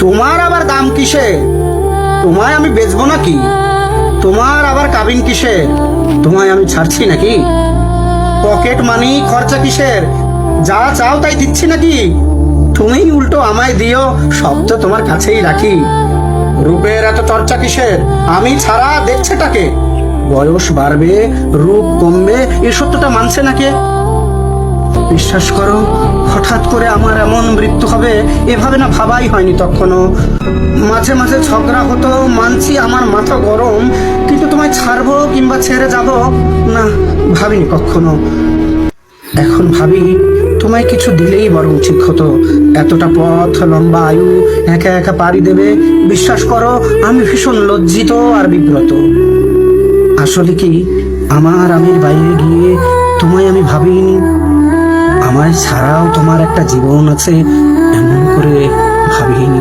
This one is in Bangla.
তোমার আবার দাম কিসে? তোমায় আমি বেচবো নাকি? তোমার আবার কাবিন কিসের? তোমায় আমি ছাড়ছি নাকি? পকেট মানি খরচা কিসের? যা চাও তাই দিচ্ছি নাকি? তুমি উল্টো আমায় দিও, সব তো তোমার কাছেই রাখি। রূপের এত চর্চা কিসের? আমি ছাড়া দেখছেটাকে? বয়স বাড়বে, রূপ কমবে, এই সত্যটা মানছে নাকি? বিশ্বাস করো, হঠাৎ করে আমার এমন মৃত্যু হবে এভাবে না ভাবাই হয়নি তখনও। মাঝে মাঝে ঝগড়া হতো, মানছি আমার মাথা গরম, কিন্তু তোমায় ছাড়বো কিংবা ছেড়ে যাব না, ভাবিনি কখনো। এখন ভাবি তোমায় কিছু দিলেই বরং ঠিক হতো। এতটা পথ, লম্বা আয়ু একা একা পাড়ি দেবে, বিশ্বাস করো আমি ভীষণ লজ্জিত আর বিব্রত। আসলে কি, আমার আমির বাইরে গিয়ে তোমায় আমি ভাবিনি। আমায় ছাড়াও তোমার একটা জীবন আছে এমন করে ভাবিনি।